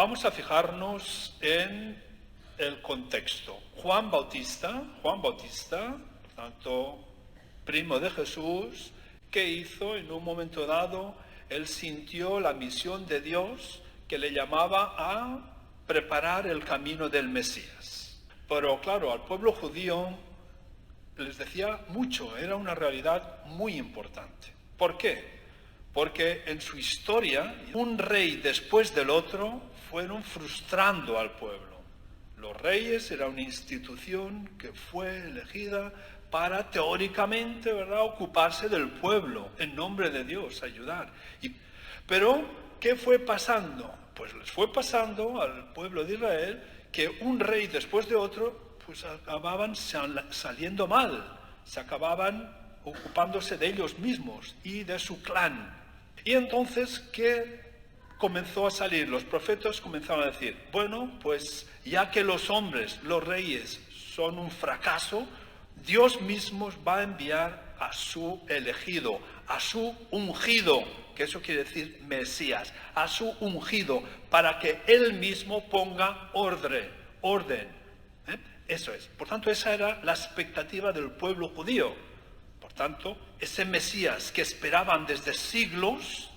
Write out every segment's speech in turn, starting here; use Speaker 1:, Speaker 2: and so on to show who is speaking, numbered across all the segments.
Speaker 1: Vamos a fijarnos en el contexto. Juan Bautista, por tanto, primo de Jesús, ¿qué hizo? En un momento dado, él sintió la misión de Dios que le llamaba a preparar el camino del Mesías. Pero claro, al pueblo judío les decía mucho, era una realidad muy importante. ¿Por qué? Porque en su historia, un rey después del otro fueron frustrando al pueblo. Los reyes era una institución que fue elegida para teóricamente, ¿verdad?, ocuparse del pueblo, en nombre de Dios, ayudar. Pero, ¿qué fue pasando? Pues les fue pasando al pueblo de Israel que un rey después de otro, pues acababan saliendo mal, se acababan ocupándose de ellos mismos y de su clan. Y entonces, ¿qué comenzó a salir? Los profetas comenzaron a decir, bueno, pues ya que los hombres, los reyes, son un fracaso, Dios mismo va a enviar a su elegido, a su ungido, que eso quiere decir Mesías, a su ungido, para que él mismo ponga orden. Eso es. Por tanto, esa era la expectativa del pueblo judío. Por tanto, ese Mesías que esperaban desde siglos,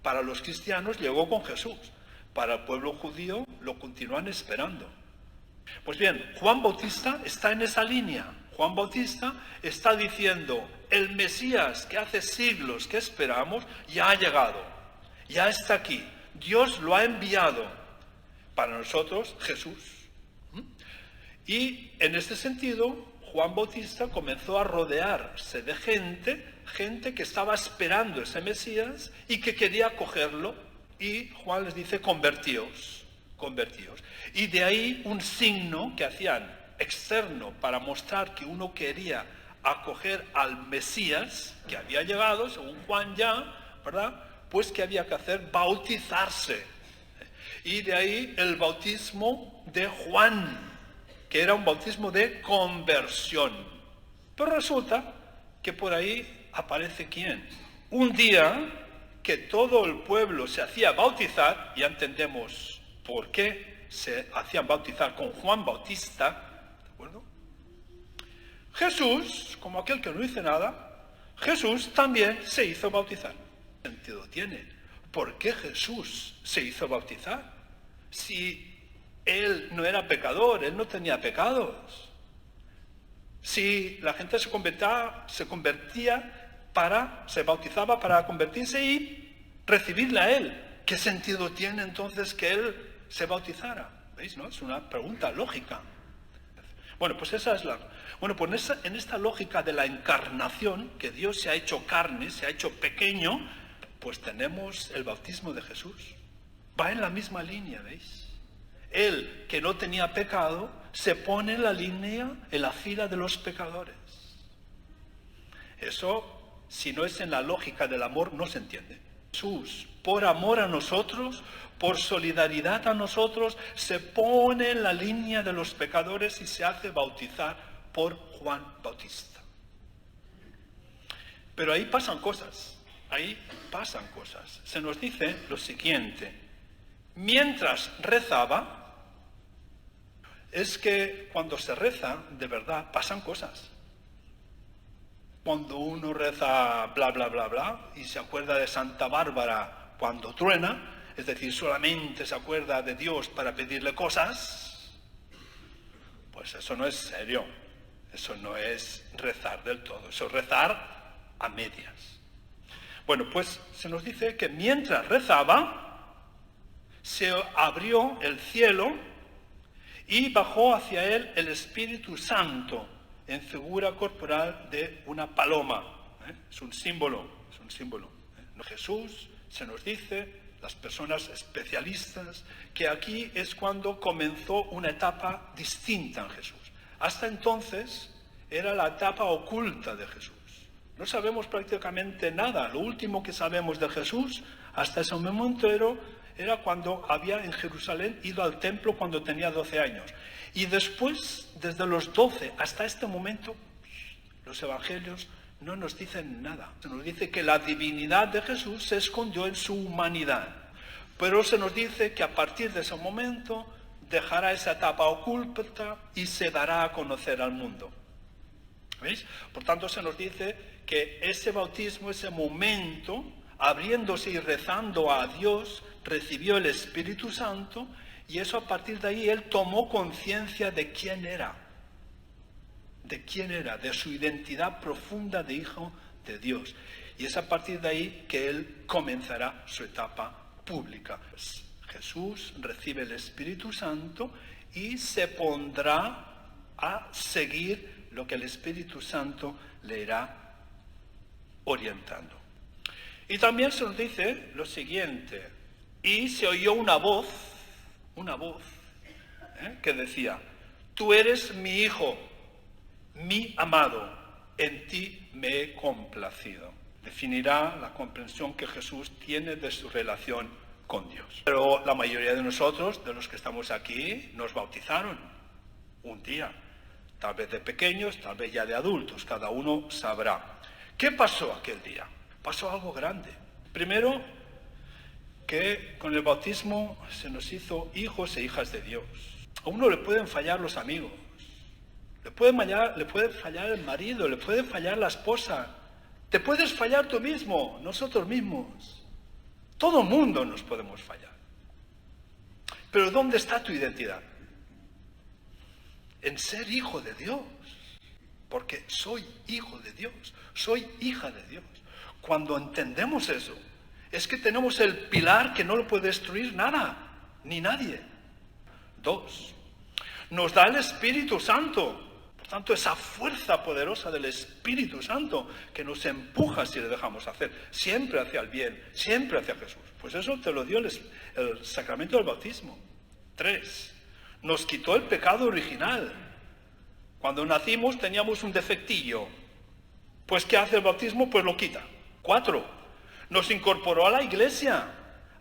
Speaker 1: para los cristianos llegó con Jesús. Para el pueblo judío lo continúan esperando. Pues bien, Juan Bautista está en esa línea. Juan Bautista está diciendo, el Mesías que hace siglos que esperamos ya ha llegado, ya está aquí. Dios lo ha enviado. Para nosotros, Jesús. Y en este sentido, Juan Bautista comenzó a rodearse de gente que estaba esperando ese Mesías y que quería acogerlo. Y Juan les dice, convertíos. Y de ahí un signo que hacían externo para mostrar que uno quería acoger al Mesías que había llegado, según Juan ya, ¿verdad? Pues que había que hacer bautizarse. Y de ahí el bautismo de Juan, que era un bautismo de conversión. Pero resulta que por ahí aparece ¿quién? Un día que todo el pueblo se hacía bautizar, ya entendemos por qué se hacían bautizar con Juan Bautista, ¿de acuerdo? Jesús, como aquel que no dice nada, Jesús también se hizo bautizar. ¿Qué sentido tiene? ¿Por qué Jesús se hizo bautizar? Si él no era pecador, él no tenía pecados. Si la gente se bautizaba para convertirse y recibirle a él, ¿qué sentido tiene entonces que él se bautizara? ¿Veis, no? Es una pregunta lógica. Bueno, pues en esta lógica de la encarnación, que Dios se ha hecho carne, se ha hecho pequeño, pues tenemos el bautismo de Jesús. Va en la misma línea, ¿veis? Él, que no tenía pecado, se pone en la línea, en la fila de los pecadores. Eso, si no es en la lógica del amor, no se entiende. Jesús, por amor a nosotros, por solidaridad a nosotros, se pone en la línea de los pecadores y se hace bautizar por Juan Bautista. Pero ahí pasan cosas. Se nos dice lo siguiente. Mientras rezaba, es que cuando se reza, de verdad, pasan cosas. Cuando uno reza bla, bla, bla, bla, y se acuerda de Santa Bárbara cuando truena, es decir, solamente se acuerda de Dios para pedirle cosas, pues eso no es serio. Eso no es rezar del todo, eso es rezar a medias. Bueno, pues se nos dice que mientras rezaba, se abrió el cielo y bajó hacia él el Espíritu Santo en figura corporal de una paloma. Es un símbolo. Jesús, se nos dice, las personas especialistas, que aquí es cuando comenzó una etapa distinta en Jesús. Hasta entonces era la etapa oculta de Jesús. No sabemos prácticamente nada. Lo último que sabemos de Jesús hasta ese momento era cuando había en Jerusalén ido al templo cuando tenía 12 años. Y después, desde los 12 hasta este momento, los evangelios no nos dicen nada. Se nos dice que la divinidad de Jesús se escondió en su humanidad. Pero se nos dice que a partir de ese momento dejará esa etapa oculta y se dará a conocer al mundo. ¿Veis? Por tanto, se nos dice que ese bautismo, ese momento, abriéndose y rezando a Dios, recibió el Espíritu Santo, y eso a partir de ahí él tomó conciencia de quién era. De quién era, de su identidad profunda de hijo de Dios. Y es a partir de ahí que él comenzará su etapa pública. Jesús recibe el Espíritu Santo y se pondrá a seguir lo que el Espíritu Santo le irá orientando. Y también se nos dice lo siguiente: y se oyó una voz, que decía: tú eres mi hijo, mi amado, en ti me he complacido. Definirá la comprensión que Jesús tiene de su relación con Dios. Pero la mayoría de nosotros, de los que estamos aquí, nos bautizaron un día. Tal vez de pequeños, tal vez ya de adultos, cada uno sabrá. ¿Qué pasó aquel día? Pasó algo grande. Primero, que con el bautismo se nos hizo hijos e hijas de Dios. A uno le pueden fallar los amigos, le puede fallar el marido, le puede fallar la esposa, te puedes fallar tú mismo, nosotros mismos. Todo mundo nos podemos fallar. Pero ¿dónde está tu identidad? En ser hijo de Dios. Porque soy hijo de Dios, soy hija de Dios. Cuando entendemos eso, es que tenemos el pilar que no lo puede destruir nada, ni nadie. 2, nos da el Espíritu Santo. Por tanto, esa fuerza poderosa del Espíritu Santo que nos empuja si le dejamos hacer, siempre hacia el bien, siempre hacia Jesús. Pues eso te lo dio el sacramento del bautismo. 3, nos quitó el pecado original. Cuando nacimos teníamos un defectillo. Pues ¿qué hace el bautismo? Pues lo quita. 4, nos incorporó a la iglesia.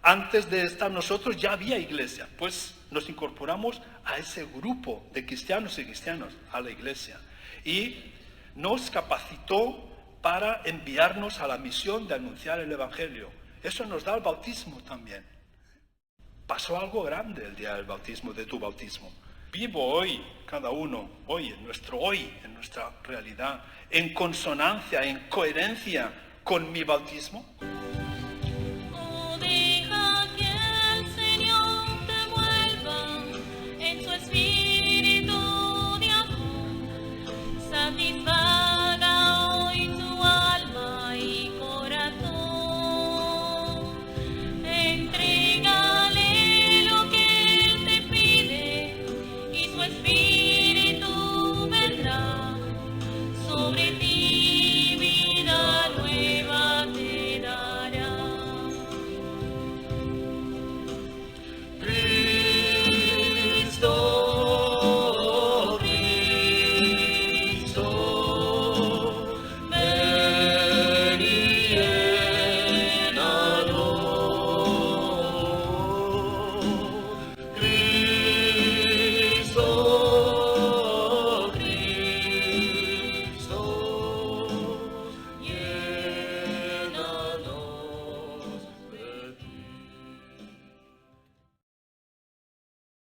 Speaker 1: Antes de estar nosotros ya había iglesia. Pues nos incorporamos a ese grupo de cristianos y cristianas, a la iglesia. Y nos capacitó para enviarnos a la misión de anunciar el Evangelio. Eso nos da el bautismo también. Pasó algo grande el día del bautismo, de tu bautismo. Vivo hoy, cada uno, hoy, en nuestra realidad, en consonancia, en coherencia con mi bautismo.